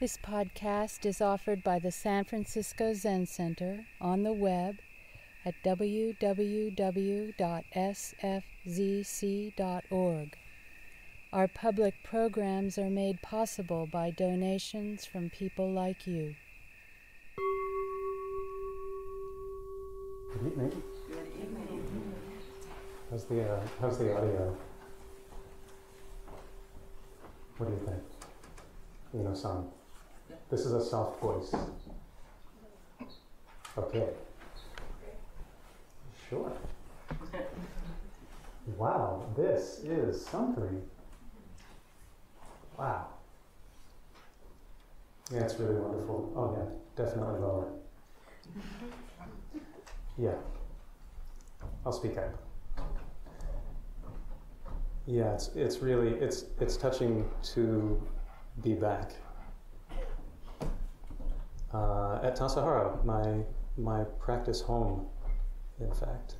This podcast is offered by the San Francisco Zen Center on the web at www.sfzc.org. Our public programs are made possible by donations from people like you. Good evening. Good evening. How's the audio? What do you think? San. This is a soft voice. Okay. Sure. Wow, this is something. Wow. Yeah, it's really wonderful. Oh yeah, definitely lower. Yeah. I'll speak up. Yeah, it's really touching to be back. At Tassajara, my practice home, in fact.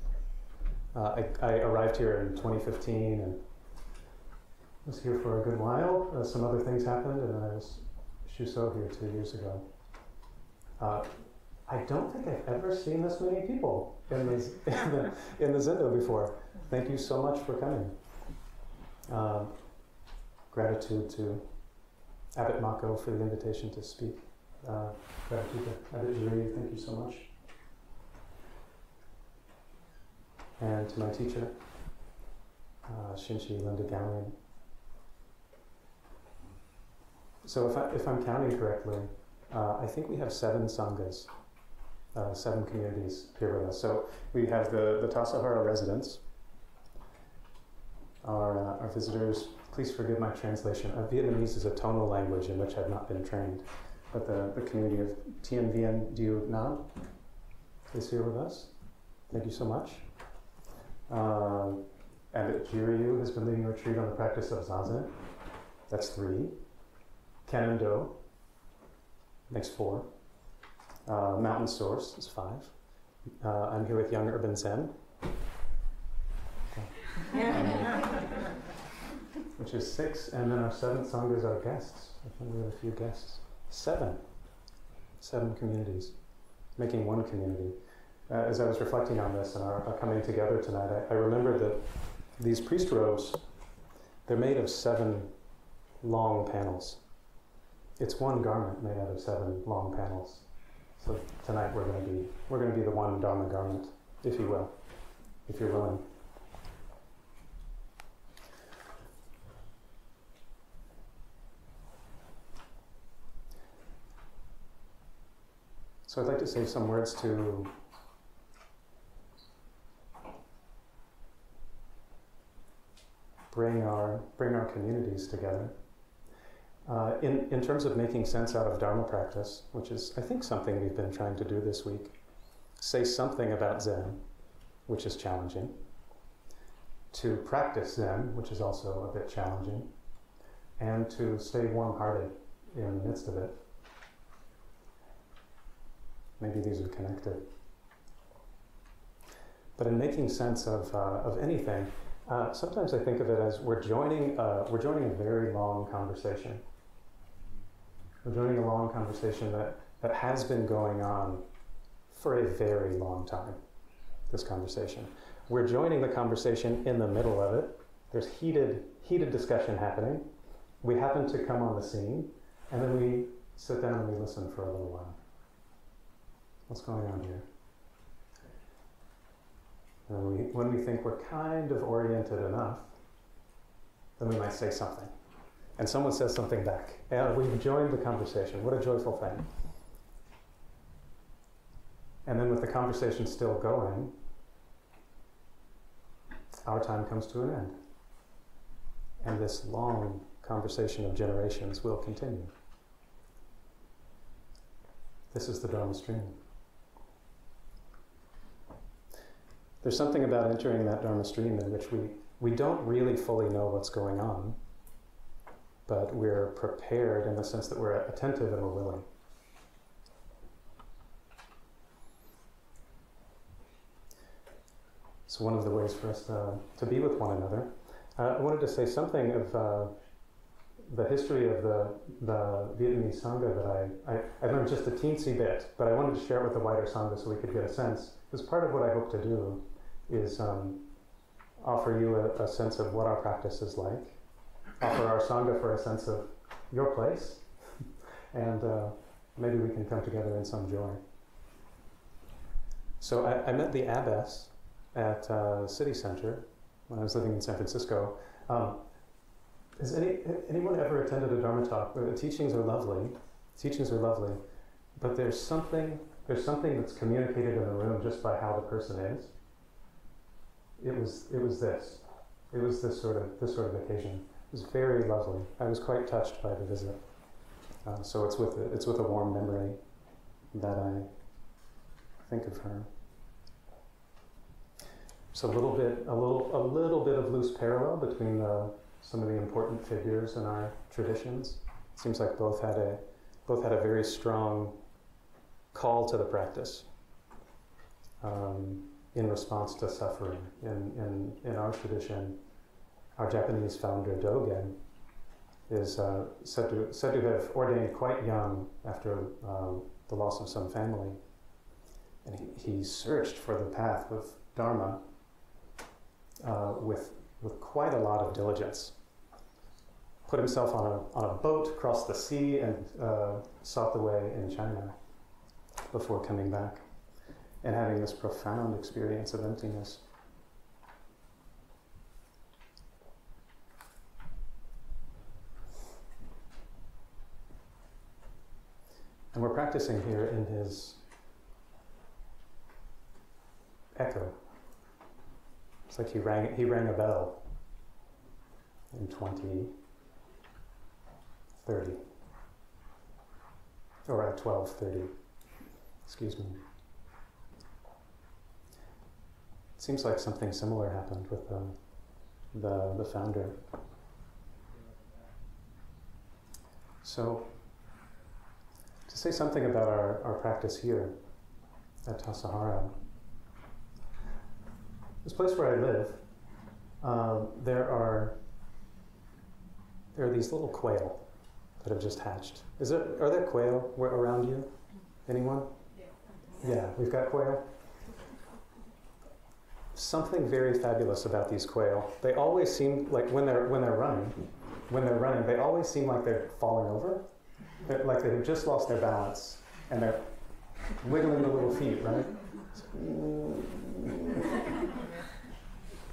I arrived here in 2015 and was here for a good while. Some other things happened, and I was Shuso here 2 years ago. I don't think I've ever seen this many people in the Zendo before. Thank you so much for coming. Gratitude to Abbot Mako for the invitation to speak. Gratitude to Abbot Jiri, thank you so much. And to my teacher, Shinchi Linda Gallian. So if I'm counting correctly, I think we have 7 sanghas, 7 communities here with us. So we have the Tassajara residents, our visitors. Please forgive my translation. Vietnamese is a tonal language in which I've not been trained. But the community of Tien Vien Dieu Nam is here with us. Thank you so much. Abbot Jiryu has been leading a retreat on the practice of Zazen. That's 3. Canon Do makes 4. Mountain Source is 5. I'm here with Young Urban Zen. Which is 6, and then our 7th sangha is our guests. I think we have a few guests. 7 communities, making one community. As I was reflecting on this and our coming together tonight, I remembered that these priest robes, they're made of 7 long panels. It's one garment made out of 7 long panels. So tonight we're going to be the one Dharma garment, if you will, if you're willing. So I'd like to say some words to bring our communities together. In terms of making sense out of Dharma practice, which is, I think, something we've been trying to do this week, say something about Zen, which is challenging, to practice Zen, which is also a bit challenging, and to stay warm-hearted in the midst of it. Maybe these are connected. But in making sense of anything, sometimes I think of it as we're joining a very long conversation. We're joining a long conversation that has been going on for a very long time, this conversation. We're joining the conversation in the middle of it. There's heated discussion happening. We happen to come on the scene, and then we sit down and we listen for a little while. What's going on here? And when we think we're kind of oriented enough, then we might say something. And someone says something back. And we've joined the conversation. What a joyful thing. And then with the conversation still going, our time comes to an end. And this long conversation of generations will continue. This is the Dharma stream. There's something about entering that Dharma stream in which we don't really fully know what's going on, but we're prepared in the sense that we're attentive and we're willing. So one of the ways for us to be with one another, I wanted to say something of the history of the Vietnamese Sangha that I learned just a teensy bit, but I wanted to share it with the wider Sangha so we could get a sense. Because part of what I hope to do is offer you a sense of what our practice is like, offer our Sangha for a sense of your place, and maybe we can come together in some joy. So I met the abbess at City Center when I was living in San Francisco. Has anyone ever attended a Dharma talk? The teachings are lovely. But there's something that's communicated in the room just by how the person is. It was this sort of occasion. It was very lovely. I was quite touched by the visit. So it's with a warm memory that I think of her. So a little bit of loose parallel between some of the important figures in our traditions. It seems like both had a very strong call to the practice in response to suffering. In our tradition, our Japanese founder Dogen is said to have ordained quite young after the loss of some family, and he searched for the path of Dharma with quite a lot of diligence. Put himself on a boat, crossed the sea, and sought the way in China before coming back and having this profound experience of emptiness. And we're practicing here in his echo. It's like he rang a bell in 2030, or at 12:30. Excuse me. It seems like something similar happened with the founder. So, to say something about our practice here at Tassajara, this place where I live, there are these little quail that have just hatched. Are there quail around you? Anyone? Yeah, we've got quail. Something very fabulous about these quail. They always seem like when they're running, they always seem like they're falling over. Like they've just lost their balance and they're wiggling the little feet, right?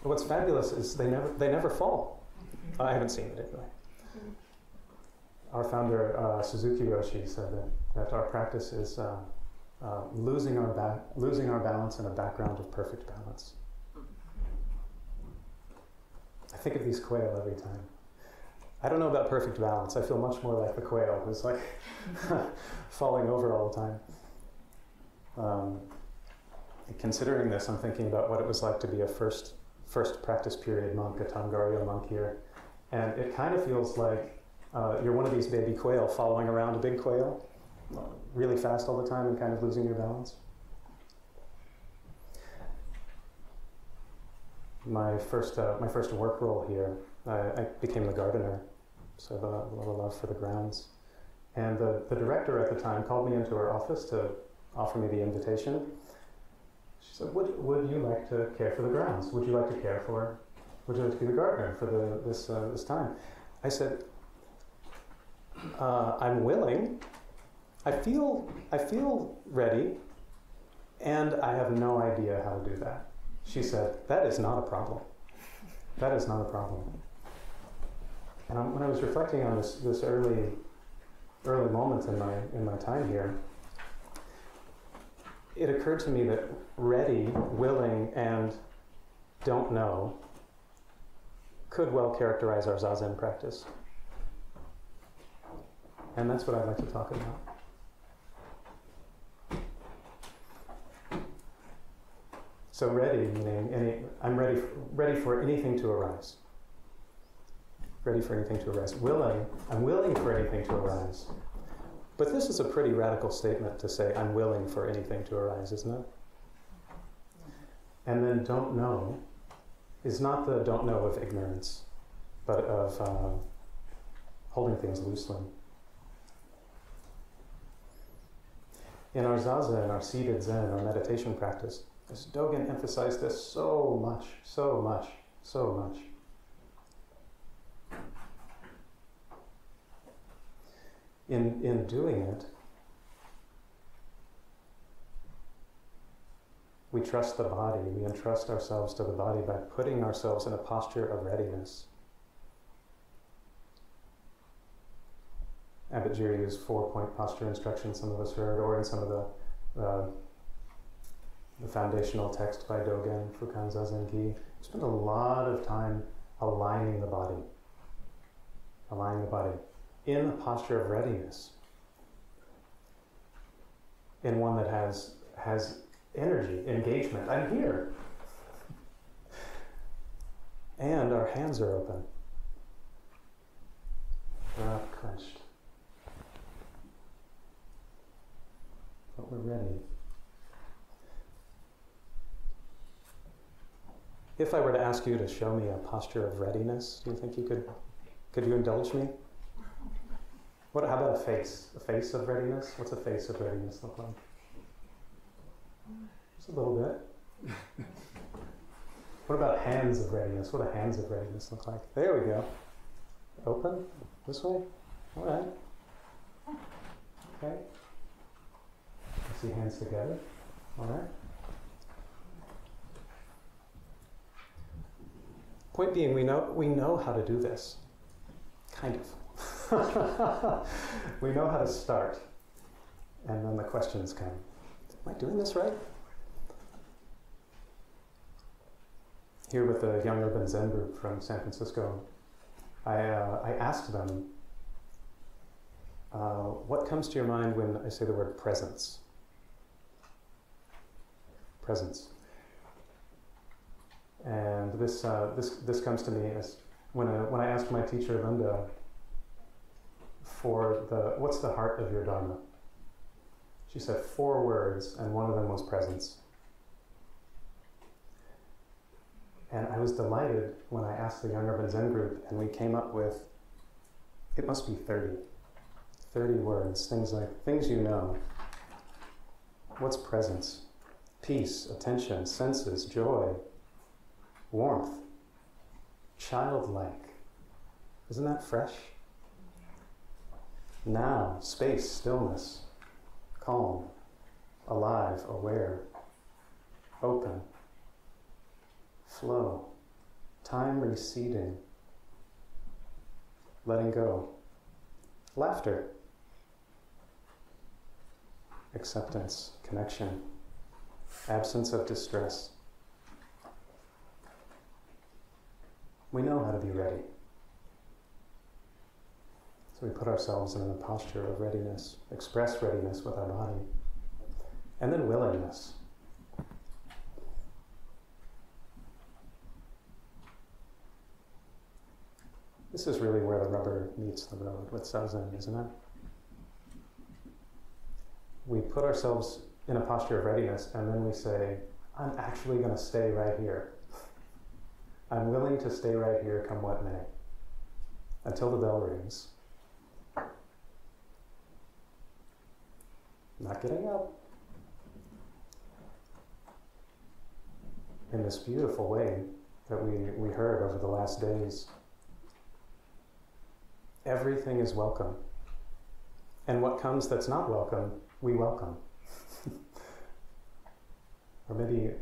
But what's fabulous is they never fall. I haven't seen it anyway. Our founder Suzuki Roshi said that our practice is losing our balance in a background of perfect balance. I think of these quail every time. I don't know about perfect balance. I feel much more like the quail who's like falling over all the time. Considering this, I'm thinking about what it was like to be a first practice period monk, a Tangaryo monk here. And it kind of feels like you're one of these baby quail following around a big quail really fast all the time and kind of losing your balance. My first work role here, I became the gardener, so I have a little love for the grounds. And the director at the time called me into her office to offer me the invitation. She said, would you like to care for the grounds? Would you like to be the gardener for this time? I said, I'm willing. I feel ready, and I have no idea how to do that. She said, that is not a problem. That is not a problem. And when I was reflecting on this early moment in my time here, it occurred to me that ready, willing, and don't know could well characterize our Zazen practice. And that's what I'd like to talk about. So ready, meaning I'm ready for anything to arise. Ready for anything to arise. Willing, I'm willing for anything to arise. But this is a pretty radical statement to say I'm willing for anything to arise, isn't it? And then don't know is not the don't know of ignorance, but of holding things loosely. In our zazen, our seated Zen, our meditation practice, as Dogen emphasized this so much, so much, so much. In doing it, we trust the body, we entrust ourselves to the body by putting ourselves in a posture of readiness. Abbot Jiryu's 4-point posture instruction, some of us heard, or in some of the foundational text by Dogen, Fukan Zazen Gi, spend a lot of time aligning the body in a posture of readiness, in one that has energy, engagement. I'm here. And our hands are open. We're not clenched. But we're ready. If I were to ask you to show me a posture of readiness, do you think you could you indulge me? How about a face? A face of readiness? What's a face of readiness look like? Just a little bit. What about hands of readiness? What do hands of readiness look like? There we go. Open? This way? All right. Okay. I see hands together. All right. Point being, we know how to do this. Kind of. We know how to start. And then the questions come. Am I doing this right? Here with the Young Urban Zen group from San Francisco, I asked them, what comes to your mind when I say the word presence? Presence. And this comes to me as when I asked my teacher Linda for what's the heart of your Dharma? She said 4 words, and one of them was presence. And I was delighted when I asked the Young Urban Zen group, and we came up with, it must be 30 words, things you know. What's presence? Peace, attention, senses, joy, warmth, childlike. Isn't that fresh? Now, space, stillness, calm, alive, aware, open, flow, time receding, letting go, laughter, acceptance, connection, absence of distress. We know how to be ready. So we put ourselves in a posture of readiness, express readiness with our body, and then willingness. This is really where the rubber meets the road with Zazen, isn't it? We put ourselves in a posture of readiness, and then we say, I'm actually going to stay right here. I'm willing to stay right here, come what may, until the bell rings. Not getting up. In this beautiful way that we heard over the last days, everything is welcome. And what comes that's not welcome, we welcome. Or maybe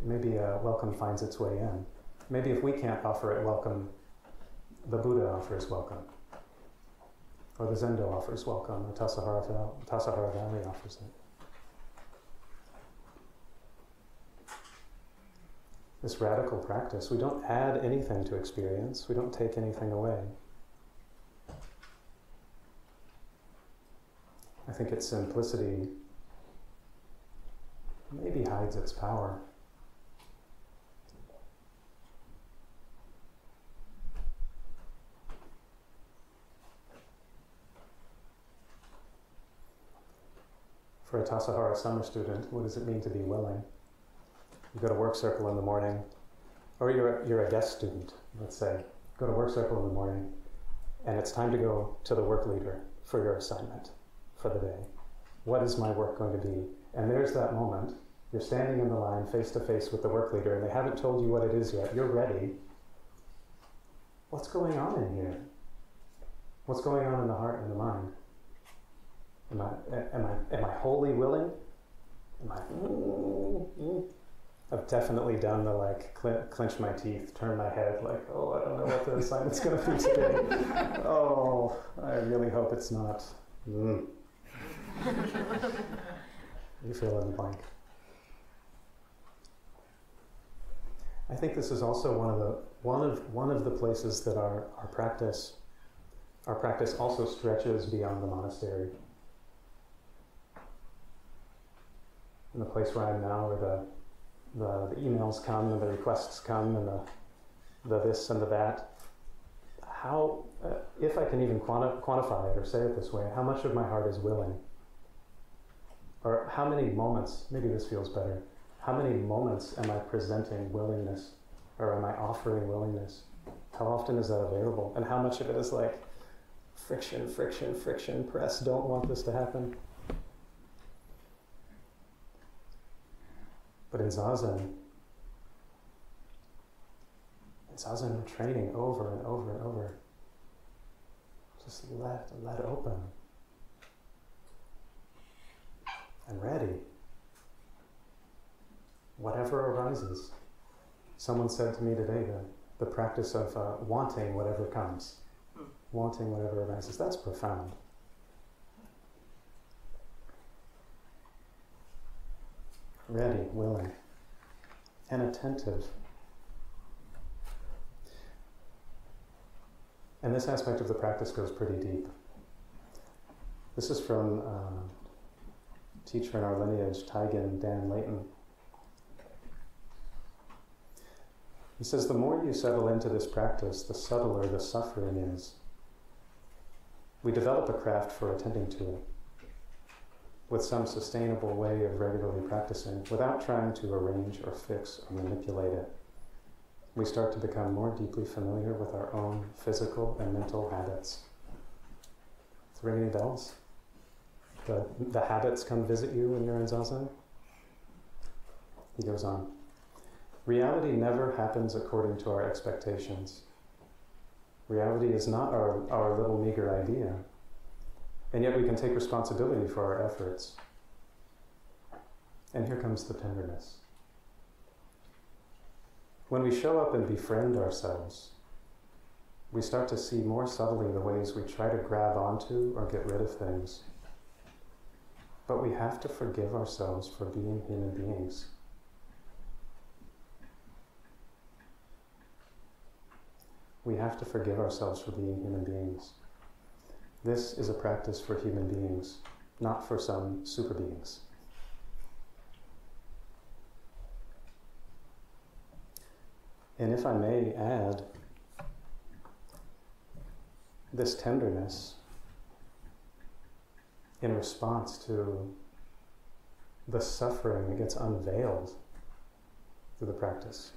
welcome finds its way in. Maybe if we can't offer it welcome, the Buddha offers welcome. Or the Zendo offers welcome, or Tassajara Valley offers it. This radical practice, we don't add anything to experience, we don't take anything away. I think its simplicity maybe hides its power. For a Tassajara summer student, what does it mean to be willing? You go to work circle in the morning, or you're a guest student, let's say. Go to work circle in the morning, and it's time to go to the work leader for your assignment for the day. What is my work going to be? And there's that moment. You're standing in the line face to face with the work leader, and they haven't told you what it is yet. You're ready. What's going on in here? What's going on in the heart and the mind? Am I wholly willing? I've definitely done the like clench my teeth, turn my head, like, oh, I don't know what the assignment's going to be today. Oh, I really hope it's not. You fill in the blank. I think this is also one of the places that our practice also stretches beyond the monastery. In the place where I'm now, where the emails come and the requests come and the this and the that. How, if I can even quantify it or say it this way, how much of my heart is willing? Or how many moments, maybe this feels better, how many moments am I presenting willingness, or am I offering willingness? How often is that available? And how much of it is like friction, press, don't want this to happen? But in Zazen we're training over and over and over. Just let open. And ready. Whatever arises. Someone said to me today that the practice of wanting whatever comes. Wanting whatever arises. That's profound. Ready, willing, and attentive. And this aspect of the practice goes pretty deep. This is from a teacher in our lineage, Taigen Dan Layton. He says, the more you settle into this practice, the subtler the suffering is. We develop a craft for attending to it, with some sustainable way of regularly practicing, without trying to arrange or fix or manipulate it. We start to become more deeply familiar with our own physical and mental habits. Does it ring any bells? The habits come visit you when you're in Zazen? He goes on. Reality never happens according to our expectations. Reality is not our little meager idea. And yet we can take responsibility for our efforts. And here comes the tenderness. When we show up and befriend ourselves, we start to see more subtly the ways we try to grab onto or get rid of things. But we have to forgive ourselves for being human beings. We have to forgive ourselves for being human beings. This is a practice for human beings, not for some super beings. And if I may add, this tenderness in response to the suffering that gets unveiled through the practice.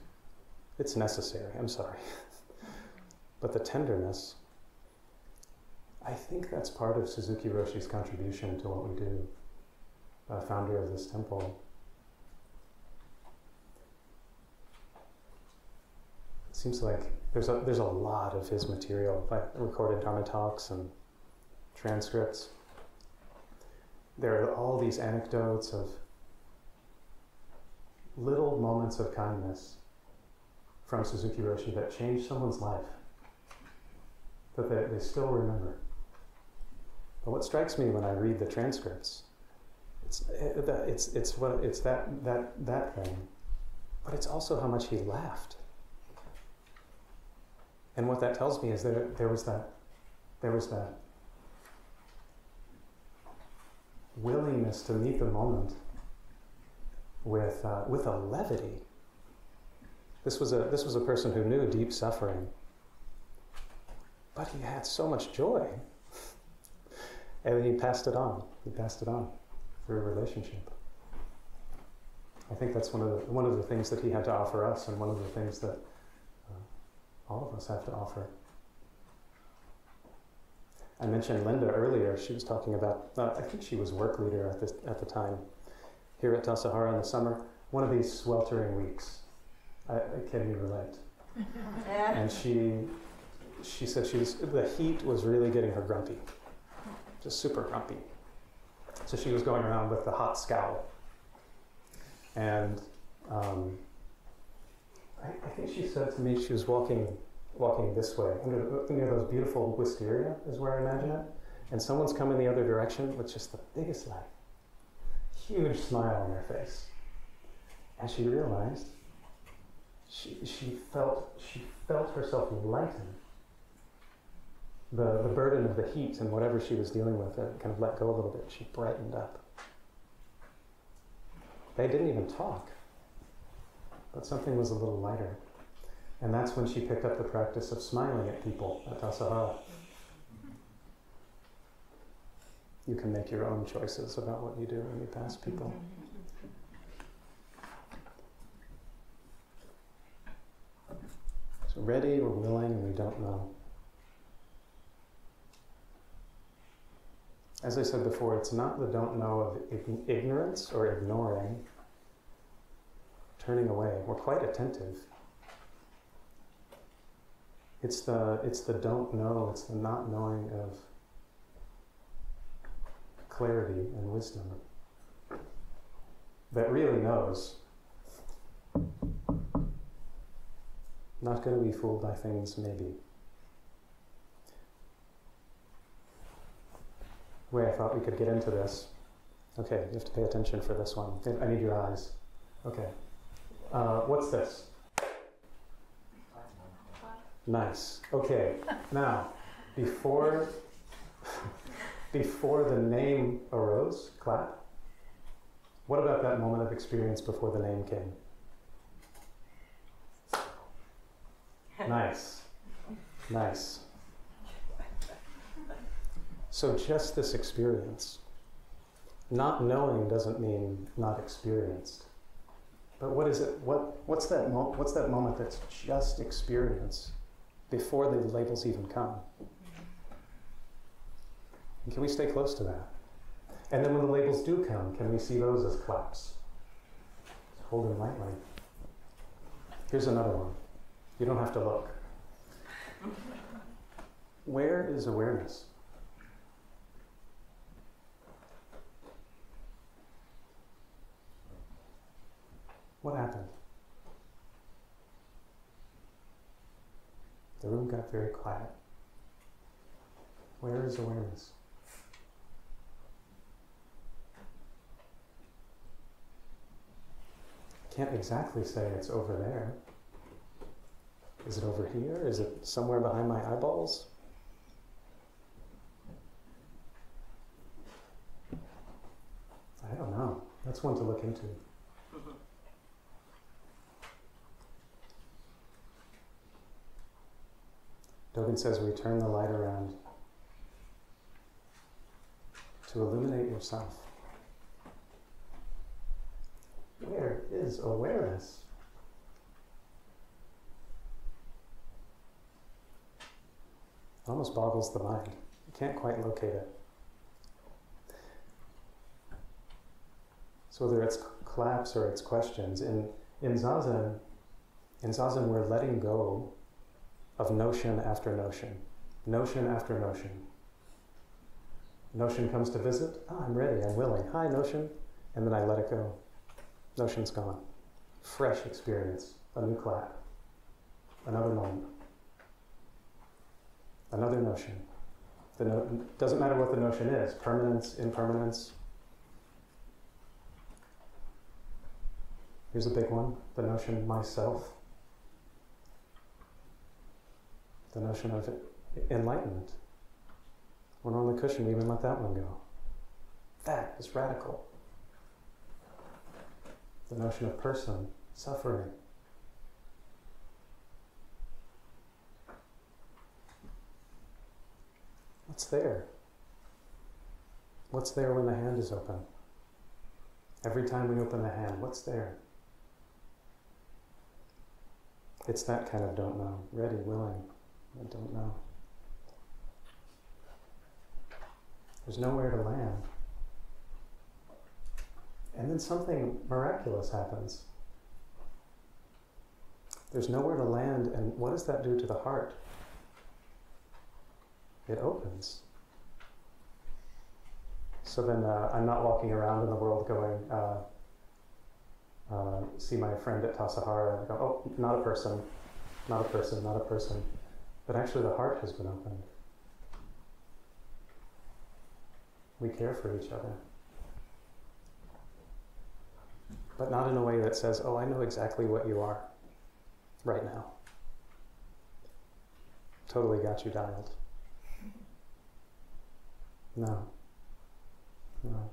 It's necessary, I'm sorry. But the tenderness, I think that's part of Suzuki Roshi's contribution to what we do, founder of this temple. It seems like there's a lot of his material, like recorded Dharma talks and transcripts. There are all these anecdotes of little moments of kindness from Suzuki Roshi that changed someone's life, that they still remember. But what strikes me when I read the transcripts, it's that thing, but it's also how much he laughed. And what that tells me is that there was that willingness to meet the moment with a levity. This was a person who knew deep suffering, but he had so much joy, and he passed it on. He passed it on through a relationship. I think that's one of the things that he had to offer us, and one of the things that all of us have to offer. I mentioned Linda earlier. She was talking about, I think she was work leader at the time, here at Tassajara in the summer. One of these sweltering weeks. Can you relate? And she said the heat was really getting her grumpy, just super grumpy. So she was going around with the hot scowl. And I think she said to me she was walking this way, near those beautiful wisteria is where I imagine it. And someone's coming the other direction with just the biggest, huge smile on their face. And she realized she felt herself lighten. The burden of the heat and whatever she was dealing with, it kind of let go a little bit. She brightened up. They didn't even talk, but something was a little lighter. And that's when she picked up the practice of smiling at people at Tassajara. You can make your own choices about what you do when you pass people. So ready or willing, and we don't know. As I said before, it's not the don't know of ignorance or ignoring, turning away. We're quite attentive. It's the don't know, it's the not knowing of clarity and wisdom that really knows. Not going to be fooled by things, maybe. The way I thought we could get into this. Okay, you have to pay attention for this one. I need your eyes. Okay. What's this? Nice. Okay. Now, before the name arose, clap. What about that moment of experience before the name came? Nice. Nice. So just this experience. Not knowing doesn't mean not experienced. But what is it? What's that moment that's just experience before the labels even come? And can we stay close to that? And then when the labels do come, can we see those as claps? Just hold them lightly. Here's another one. You don't have to look. Where is awareness? What happened? The room got very quiet. Where is awareness? Can't exactly say it's over there. Is it over here? Is it somewhere behind my eyeballs? I don't know. That's one to look into. Dogen says we turn the light around to illuminate yourself. Where is awareness? It almost boggles the mind. You can't quite locate it. So whether it's claps or it's questions, in Zazen we're letting go of notion after notion, notion after notion. Notion comes to visit, I'm ready, I'm willing. Hi, notion, and then I let it go. Notion's gone. Fresh experience, a new clap, another moment, another notion. Doesn't matter what the notion is, permanence, impermanence. Here's a big one, the notion myself. The notion of enlightenment. When we're on the cushion, we even let that one go. That is radical. The notion of person, suffering. What's there? What's there when the hand is open? Every time we open the hand, what's there? It's that kind of don't know. Ready, willing, I don't know. There's nowhere to land. And then something miraculous happens. There's nowhere to land, and what does that do to the heart? It opens. So then I'm not walking around in the world going, see my friend at Tassajara and go, oh, not a person, not a person, not a person. But actually the heart has been opened. We care for each other. But not in a way that says, oh, I know exactly what you are right now. Totally got you dialed. No. No.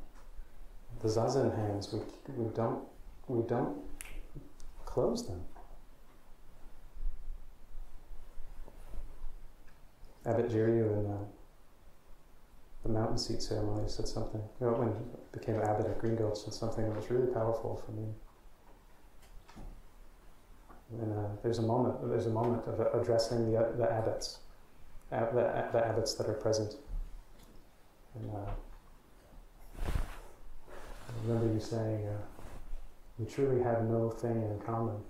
The Zazen hands, we don't close them. Abbot Jiryu in the mountain seat ceremony said something, when he became abbot at Green Gulch, said something that was really powerful for me. And there's a moment of addressing the abbots, the abbots that are present. And I remember you saying, we truly have no thing in common.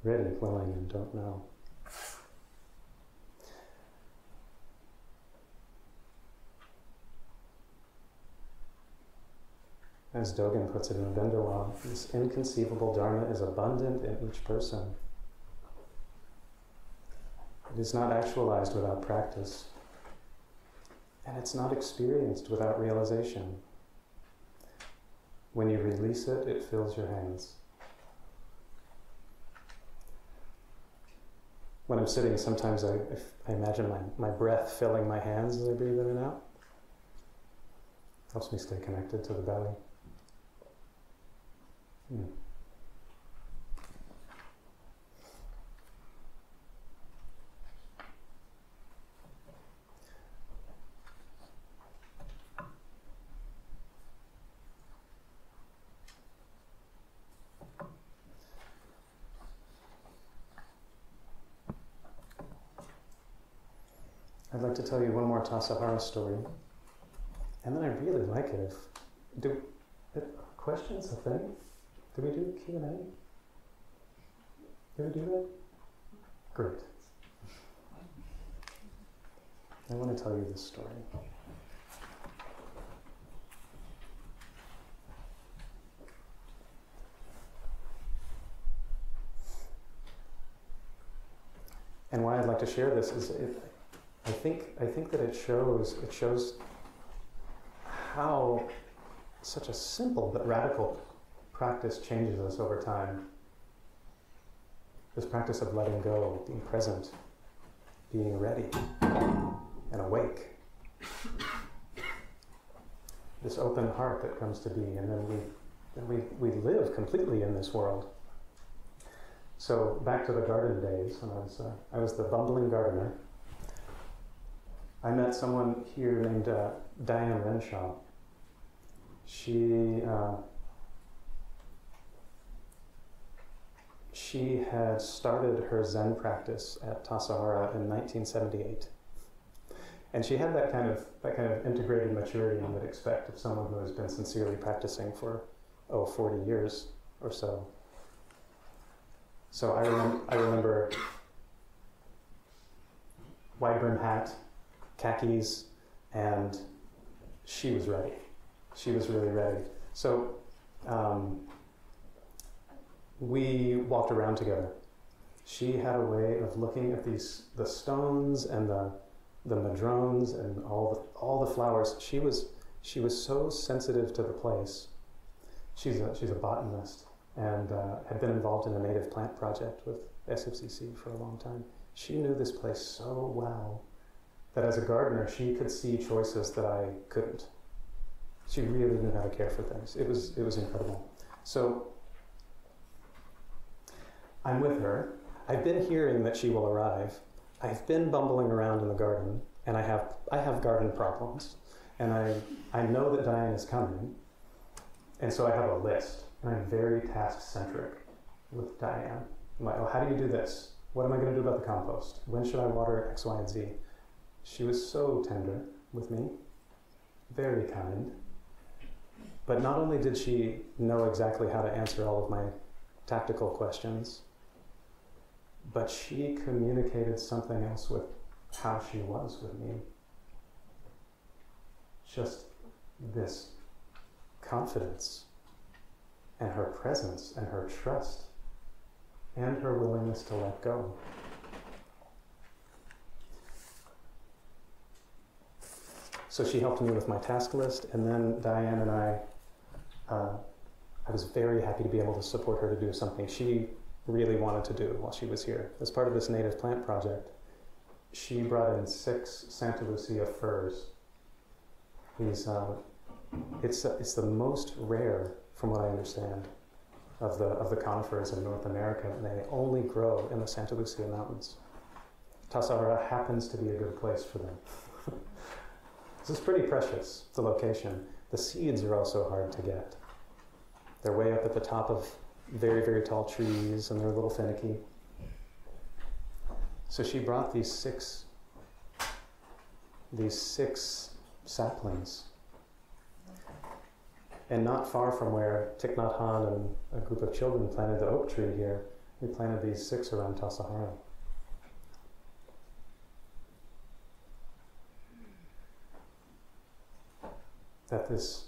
Ready, willing, and don't know. As Dogen puts it in Benderwa, this inconceivable Dharma is abundant in each person. It is not actualized without practice, and it's not experienced without realization. When you release it, it fills your hands. When I'm sitting, sometimes I imagine my breath filling my hands as I breathe in and out. Helps me stay connected to the belly. I'd like to tell you one more Tassajara story, and then I really like it questions a thing? Do we do Q&A? Do we do that? Great. I want to tell you this story. And why I'd like to share this is I think that it shows how such a simple but radical practice changes us over time. This practice of letting go, being present, being ready and awake. This open heart that comes to be, and then we live completely in this world. So back to the garden days, when I was the bumbling gardener. I met someone here named Diane Renshaw. She had started her Zen practice at Tassajara in 1978. And she had that kind of integrated maturity you would expect of someone who has been sincerely practicing for 40 years or so. So I remember wide brim hat, khakis, and she was ready. She was really ready. So we walked around together. She had a way of looking at the stones and the madrones and all the flowers. She was so sensitive to the place. She's a botanist and had been involved in a native plant project with SFCC for a long time. She knew this place so well that as a gardener, she could see choices that I couldn't. She really knew how to care for things. It was incredible. So I'm with her. I've been hearing that she will arrive. I've been bumbling around in the garden, and I have garden problems. And I know that Diane is coming, and so I have a list, and I'm very task-centric. with Diane. I'm like, oh, how do you do this? What am I going to do about the compost? When should I water X, Y, and Z? She was so tender with me, very kind. But not only did she know exactly how to answer all of my tactical questions, but she communicated something else with how she was with me. Just this confidence and her presence and her trust and her willingness to let go. So she helped me with my task list, and then Diane and I was very happy to be able to support her to do something she really wanted to do while she was here. As part of this native plant project, she brought in 6 Santa Lucia firs. These, it's the most rare, from what I understand, of the conifers in North America, and they only grow in the Santa Lucia Mountains. Tassajara happens to be a good place for them. This is pretty precious, the location. The seeds are also hard to get. They're way up at the top of very, very tall trees, and they're a little finicky. So she brought these six saplings. And not far from where Thich Nhat Hanh and a group of children planted the oak tree here, we planted these 6 around Tassajara. That this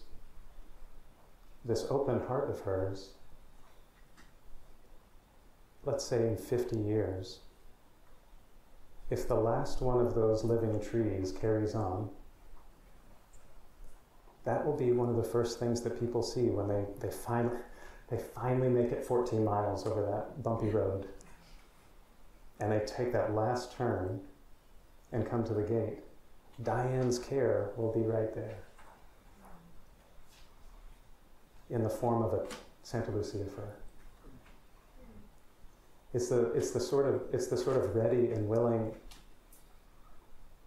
open heart of hers, let's say in 50 years, if the last one of those living trees carries on, that will be one of the first things that people see when they finally make it 14 miles over that bumpy road. And they take that last turn and come to the gate. Diane's care will be right there, in the form of a Santa Lucia fir. It's the sort of ready and willing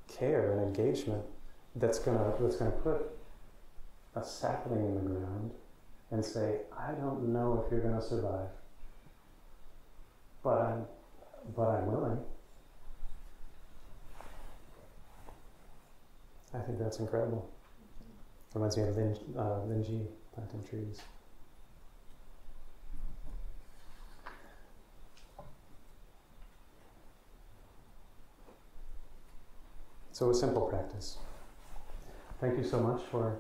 care and engagement that's gonna put a sapling in the ground and say, I don't know if you're gonna survive, but I'm willing. I think that's incredible. Reminds me of Zenshinji planting trees. So a simple practice. Thank you so much for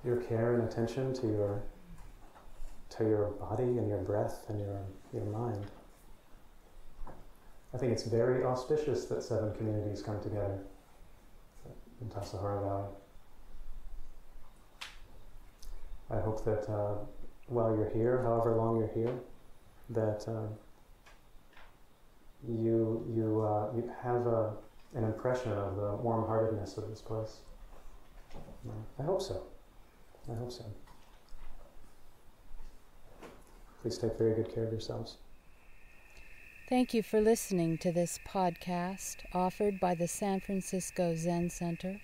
your care and attention to your body and your breath and your mind. I think it's very auspicious that 7 communities come together in Tassajara Valley. I hope that while you're here, however long you're here, that you have an impression of the warm-heartedness of this place. I hope so. I hope so. Please take very good care of yourselves. Thank you for listening to this podcast offered by the San Francisco Zen Center.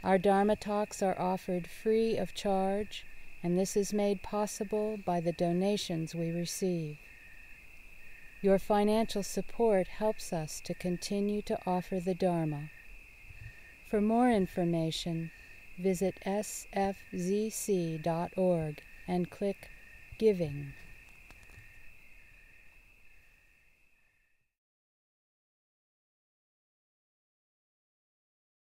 Our Dharma talks are offered free of charge, and this is made possible by the donations we receive. Your financial support helps us to continue to offer the Dharma. For more information, visit sfzc.org and click Giving.